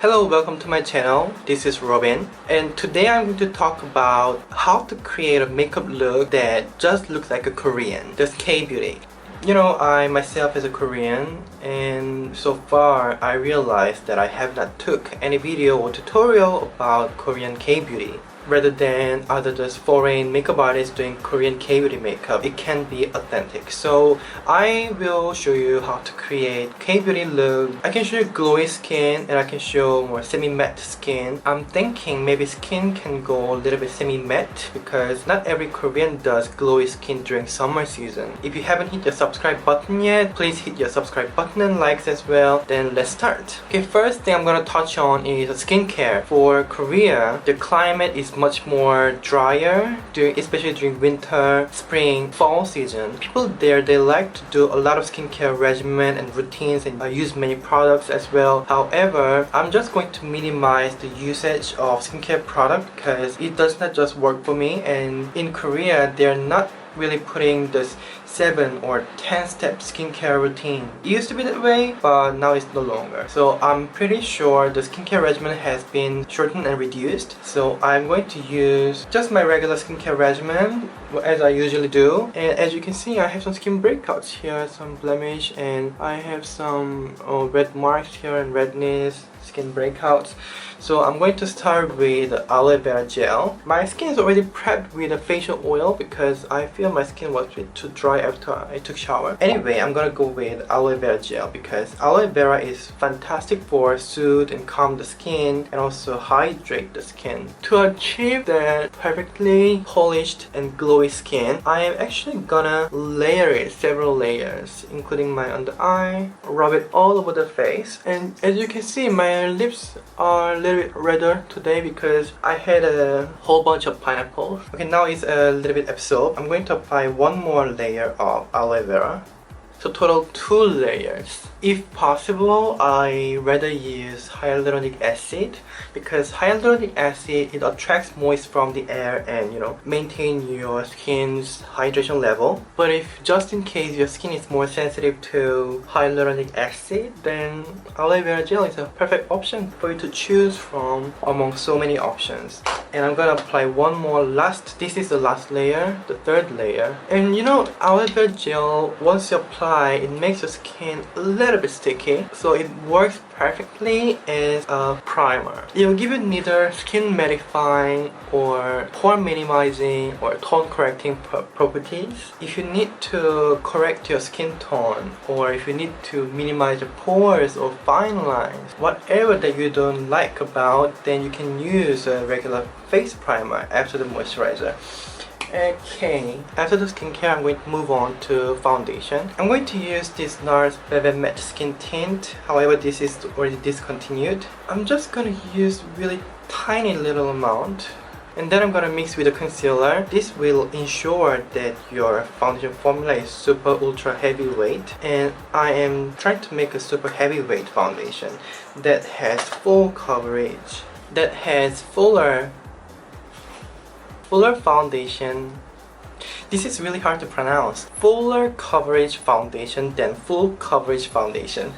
Hello, welcome to my channel. This is Robin, and today I'm going to talk about how to create a makeup look that just looks like a Korean. That's K-beauty. You know, I myself is a Korean, and so far I realized that I have not took any video or tutorial about Korean K-beauty. Rather than other just foreign makeup artists doing Korean K-beauty makeup, it can be authentic. So I will show you how to create K-beauty look. I can show you glowy skin and I can show more semi-matte skin. I'm thinking maybe skin can go a little bit semi-matte because not every Korean does glowy skin during summer season. If you haven't hit the subscribe button yet, please hit your subscribe button and likes as well. Then let's start. Okay, first thing I'm gonna touch on is skincare. For Korea, the climate is much more drier, especially during winter, spring, fall season. People there, they like to do a lot of skincare regimen and routines and use many products as well. However, I'm just going to minimize the usage of skincare product because it does not just work for me, and in Korea they're not really putting this 7 or 10 step skincare routine. It used to be that way, but now it's no longer. So I'm pretty sure the skincare regimen has been shortened and reduced. So I'm going to use just my regular skincare regimen as I usually do. And as you can see, I have some skin breakouts here, some blemish, and I have some red marks here and redness, skin breakouts. So I'm going to start with aloe vera gel. My skin is already prepped with a facial oil because I feel my skin was a bit too dry after I took shower. Anyway, I'm gonna go with aloe vera gel because aloe vera is fantastic for soothe and calm the skin and also hydrate the skin. To achieve that perfectly polished and glowy skin, I am actually gonna layer it several layers, including my under eye, rub it all over the face, and as you can see, my lips are a little bit redder today because I had a whole bunch of pineapples. Okay, now it's a little bit absorbed. I'm going to apply one more layer of aloe vera. So total 2 layers. If possible, I rather use hyaluronic acid because hyaluronic acid, it attracts moisture from the air and maintain your skin's hydration level. But if just in case your skin is more sensitive to hyaluronic acid, then aloe vera gel is a perfect option for you to choose from among so many options. And I'm gonna apply one more this is the last layer, the 3rd layer. And aloe vera gel, once you apply, it makes your skin a little bit sticky, so it works perfectly as a primer. It will give you neither skin mattifying or pore minimizing or tone correcting properties. If you need to correct your skin tone, or if you need to minimize the pores or fine lines, whatever that you don't like about, then you can use a regular face primer after the moisturizer. Okay, after the skincare, I'm going to move on to foundation. I'm going to use this NARS Velvet Matte Skin Tint. However, this is already discontinued. I'm just going to use really tiny little amount. And then I'm going to mix with the concealer. This will ensure that your foundation formula is super ultra heavyweight. And I am trying to make a super heavyweight foundation that has full coverage, that has fuller foundation. This is really hard to pronounce. Fuller coverage foundation than full coverage foundation.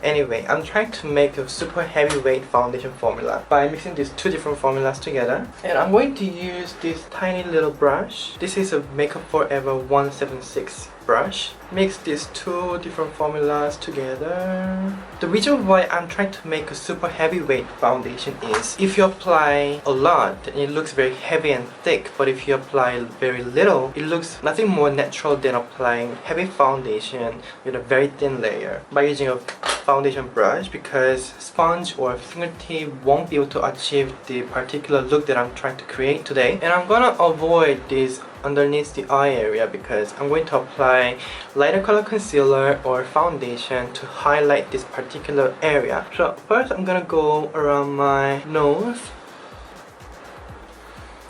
Anyway, I'm trying to make a super heavyweight foundation formula by mixing these 2 different formulas together. And I'm going to use this tiny little brush. This is a Makeup Forever 176 brush. Mix these 2 different formulas together. The reason why I'm trying to make a super heavyweight foundation is if you apply a lot, then it looks very heavy and thick, but if you apply very little, it looks nothing more natural than applying heavy foundation with a very thin layer. By using a foundation brush, because sponge or fingertip won't be able to achieve the particular look that I'm trying to create today. And I'm gonna avoid this underneath the eye area because I'm going to apply lighter color concealer or foundation to highlight this particular area. So first I'm gonna go around my nose,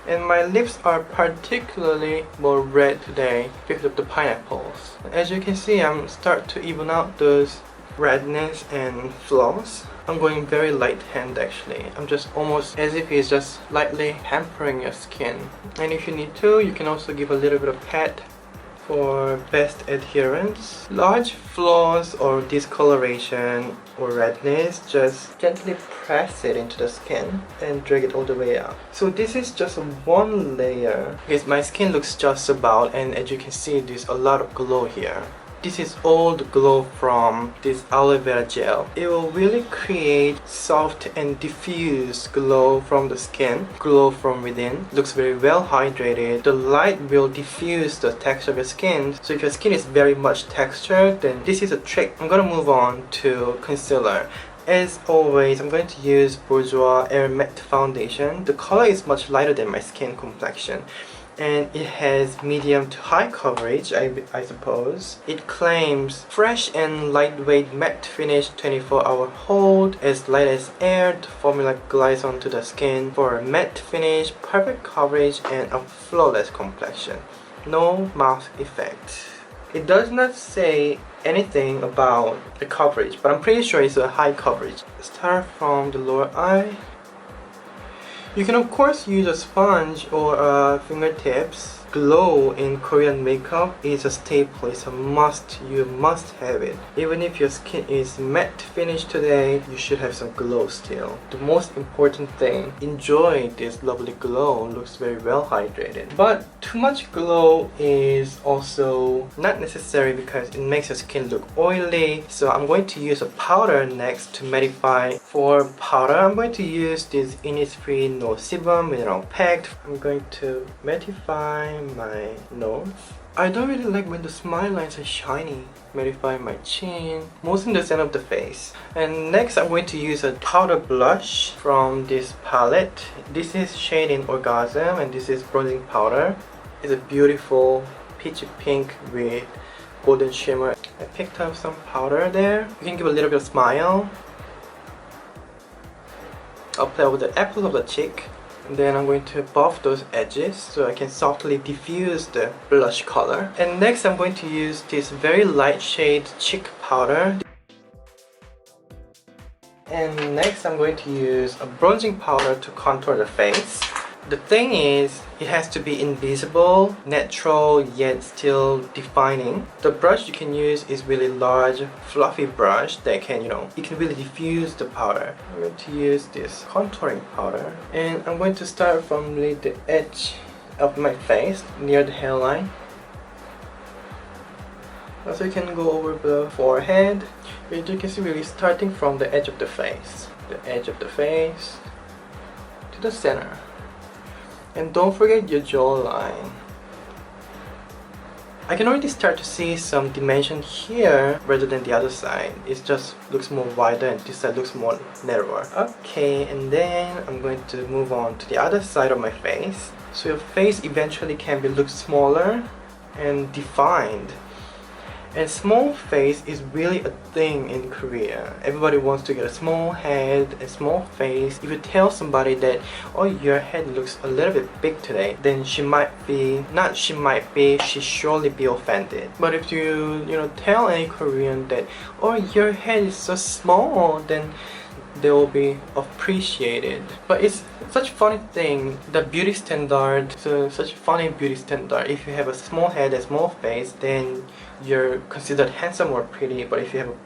and my lips are particularly more red today because of the pineapples. As you can see, I'm start to even out those redness and flaws. I'm going very light hand actually. I'm just almost as if it's just lightly hampering your skin. And if you need to, you can also give a little bit of pat for best adherence. Large flaws or discoloration or redness, just gently press it into the skin and drag it all the way out. So this is just one layer because my skin looks just about, and as you can see, there's a lot of glow here. This is all the glow from this aloe vera gel. It will really create soft and diffuse glow from the skin, glow from within. Looks very well hydrated. The light will diffuse the texture of your skin. So if your skin is very much textured, then this is a trick. I'm gonna move on to concealer. As always, I'm going to use Bourjois Air Matte Foundation. The color is much lighter than my skin complexion, and it has medium to high coverage, I suppose. It claims fresh and lightweight matte finish, 24-hour hold, as light as air. The formula glides onto the skin for a matte finish, perfect coverage, and a flawless complexion. No mask effect. It does not say anything about the coverage, but I'm pretty sure it's a high coverage. Start from the lower eye. You can of course use a sponge or fingertips. Glow in Korean makeup is a staple, it's a must, you must have it. Even if your skin is matte finish today, you should have some glow still. The most important thing, enjoy this lovely glow, looks very well hydrated. But too much glow is also not necessary because it makes your skin look oily. So I'm going to use a powder next to mattify. For powder, I'm going to use this Innisfree No Sebum Mineral Packed. I'm going to mattify my nose. I don't really like when the smile lines are shiny. Mattify my chin, mostly in the center of the face. And next I'm going to use a powder blush from this palette. This is shade in Orgasm, and this is bronzing powder. It's a beautiful peachy pink with golden shimmer. I picked up some powder there. You can give a little bit of smile. I'll play over the apples of the cheek. And then I'm going to buff those edges so I can softly diffuse the blush color. And next I'm going to use this very light shade cheek powder. And next I'm going to use a bronzing powder to contour the face. The thing is, it has to be invisible, natural, yet still defining. The brush you can use is really large, fluffy brush that can, it can really diffuse the powder. I'm going to use this contouring powder, and I'm going to start from the edge of my face, near the hairline. Also, you can go over the forehead. As you can see, really starting from the edge of the face. The edge of the face to the center. And don't forget your jawline. I can already start to see some dimension here rather than the other side. It just looks more wider and this side looks more narrower. Okay, and then I'm going to move on to the other side of my face. So your face eventually can be look smaller and defined. And small face is really a thing in Korea. Everybody wants to get a small head, a small face. If you tell somebody that, oh, your head looks a little bit big today, then she surely be offended. But if you, tell any Korean that, oh, your head is so small, then they will be appreciated. But it's such a funny thing, the beauty standard, such a funny beauty standard. If you have a small head and small face, then you're considered handsome or pretty. But if you have a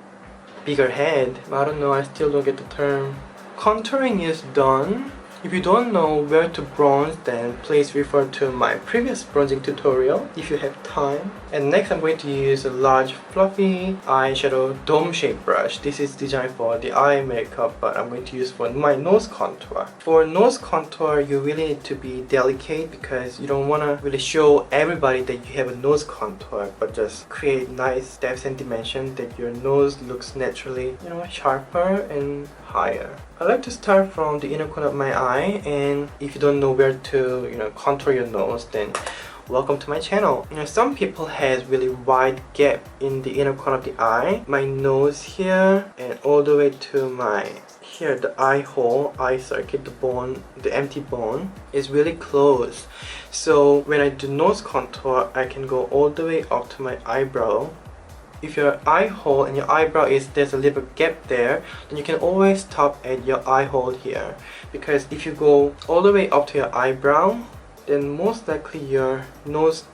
bigger head, I don't know, I still don't get the term. Contouring is done. If you don't know where to bronze, then please refer to my previous bronzing tutorial if you have time. And next I'm going to use a large fluffy eyeshadow dome shape brush. This is designed for the eye makeup, but I'm going to use for my nose contour. For nose contour, you really need to be delicate because you don't want to really show everybody that you have a nose contour, but just create nice depth and dimension that your nose looks naturally, sharper and higher. I like to start from the inner corner of my eye, and if you don't know where to contour your nose, then welcome to my channel. Some people has really wide gap in the inner corner of the eye. My nose here and all the way to my here, the eye hole, eye circuit, the bone, the empty bone is really close. So when I do nose contour, I can go all the way up to my eyebrow. If your eye hole and your eyebrow there's a little gap there, then you can always stop at your eye hole here. Because if you go all the way up to your eyebrow, then most likely your nose,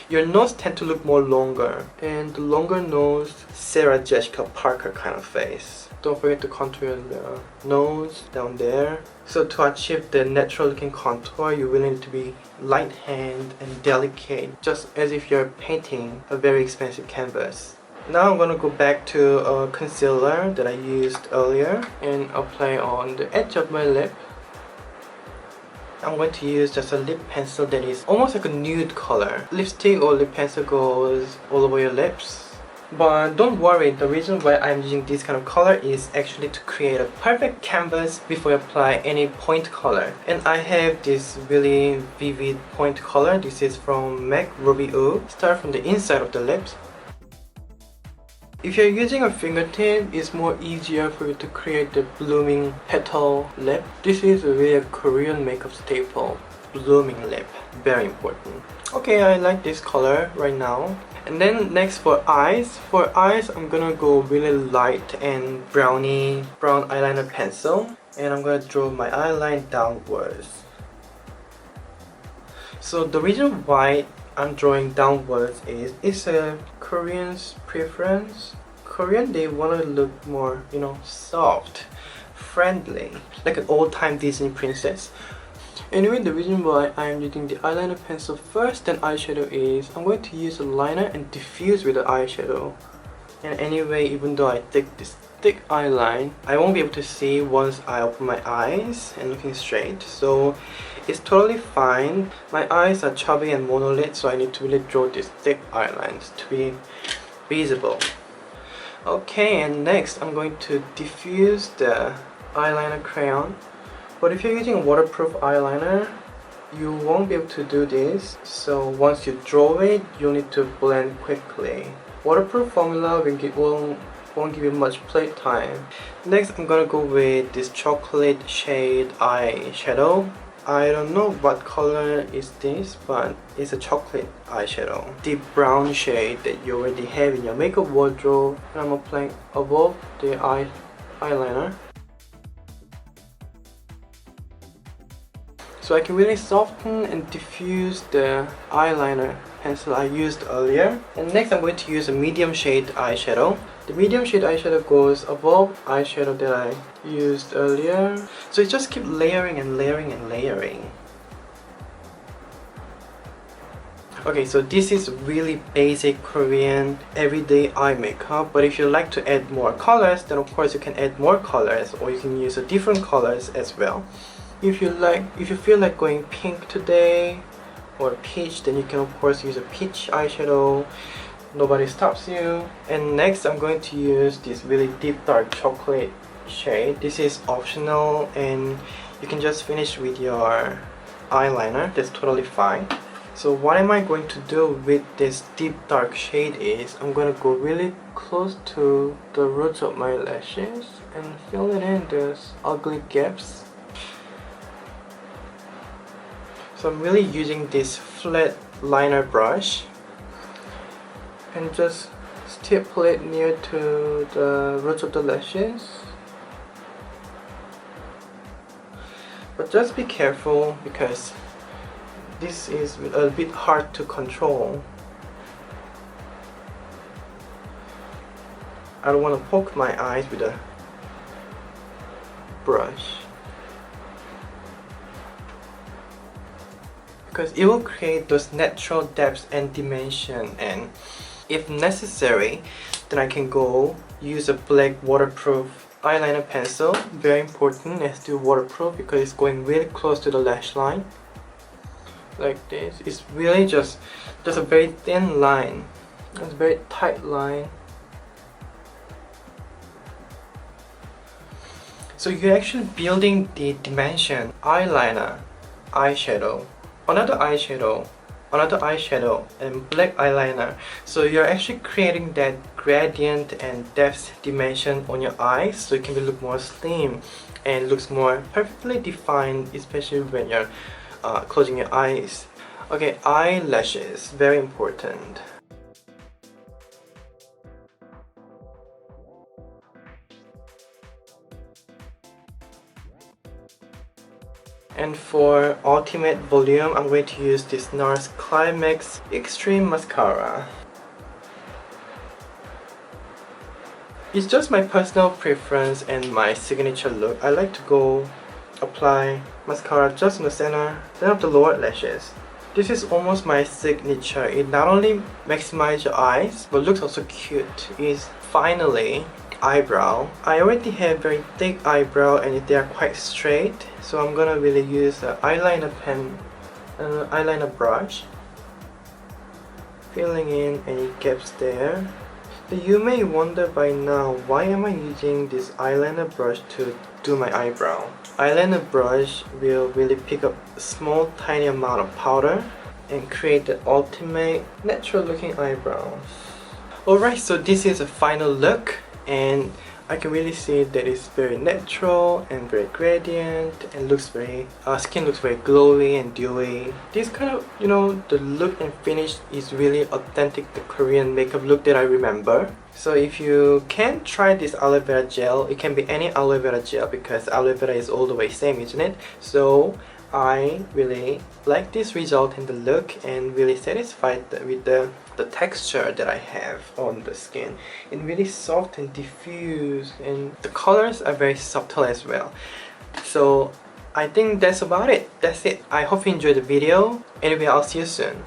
your nose tend to look more longer, and the longer nose, Sarah Jessica Parker kind of face. Don't forget to contour the nose down there. So to achieve the natural looking contour, you will need to be light hand and delicate, just as if you're painting a very expensive canvas. Now I'm gonna go back to a concealer that I used earlier and apply on the edge of my lip. I'm going to use just a lip pencil that is almost like a nude color. Lipstick or lip pencil goes all over your lips. But don't worry, the reason why I'm using this kind of color is actually to create a perfect canvas before you apply any point color. And I have this really vivid point color. This is from MAC Ruby Ooh. Start from the inside of the lips. If you're using a fingertip, it's more easier for you to create the blooming petal lip. This is really a Korean makeup staple. Blooming lip. Very important. Okay, I like this color right now. And then next for eyes. For eyes, I'm gonna go really light and brown eyeliner pencil. And I'm gonna draw my eyeline downwards. So the reason why I'm drawing downwards is it's a Korean's preference. Korean, they want to look more, soft, friendly, like an old-time Disney princess. Anyway, the reason why I'm using the eyeliner pencil first, then eyeshadow is I'm going to use a liner and diffuse with the eyeshadow. And anyway, even though I take this thick eyeline, I won't be able to see once I open my eyes and looking straight. So it's totally fine. My eyes are chubby and monolith, so I need to really draw these thick eyelines to be visible. Okay, and next I'm going to diffuse the eyeliner crayon. But if you're using a waterproof eyeliner, you won't be able to do this. So once you draw it, you'll need to blend quickly. Waterproof formula won't give you much playtime. Next, I'm gonna go with this chocolate shade eyeshadow. I don't know what color is this, but it's a chocolate eyeshadow. Deep brown shade that you already have in your makeup wardrobe. And I'm applying above the eyeliner. So I can really soften and diffuse the eyeliner pencil I used earlier. And next I'm going to use a medium shade eyeshadow. The medium shade eyeshadow goes above eyeshadow that I used earlier. So it just keep layering and layering and layering. Okay, so this is really basic Korean everyday eye makeup, but if you like to add more colors, then of course you can add more colors, or you can use a different colors as well. If you feel like going pink today or peach, then you can of course use a peach eyeshadow. Nobody stops you. And next I'm going to use this really deep dark chocolate shade. This is optional and you can just finish with your eyeliner. That's totally fine. So what am I going to do with this deep dark shade is I'm going to go really close to the roots of my lashes and fill it in those ugly gaps. So I'm really using this flat liner brush and just stipple it near to the roots of the lashes. But just be careful because this is a bit hard to control. I don't want to poke my eyes with a brush, because it will create those natural depths and dimension, and if necessary then I can go use a black waterproof eyeliner pencil. Very important, it's still waterproof because it's going really close to the lash line. Like this. It's really just a very thin line. It's a very tight line. So you're actually building the dimension. Eyeliner, eyeshadow, another eyeshadow, and black eyeliner. So you're actually creating that gradient and depth dimension on your eyes, so it can look more slim and looks more perfectly defined, especially when you're closing your eyes. Okay, eyelashes, very important. And for ultimate volume, I'm going to use this NARS Climax Extreme Mascara. It's just my personal preference and my signature look. I like to go apply mascara just in the center, then of the lower lashes. This is almost my signature. It not only maximizes your eyes, but looks also cute. It's finally eyebrow. I already have very thick eyebrow and they are quite straight, so I'm gonna really use the eyeliner pen and eyeliner brush, filling in any gaps there. So you may wonder by now, why am I using this eyeliner brush to do my eyebrow? Eyeliner brush will really pick up a small tiny amount of powder and create the ultimate natural looking eyebrows. Alright, so this is a final look, and I can really see that it's very natural and very gradient and looks very, skin looks very glowy and dewy. This kind of, you know, the look and finish is really authentic, the Korean makeup look that I remember. So if you can try this aloe vera gel, it can be any aloe vera gel because aloe vera is all the way same, isn't it? So I really like this result in the look and really satisfied with the texture that I have on the skin. It's really soft and diffuse, and the colors are very subtle as well. So I think that's about it. That's it. I hope you enjoyed the video. Anyway, I'll see you soon.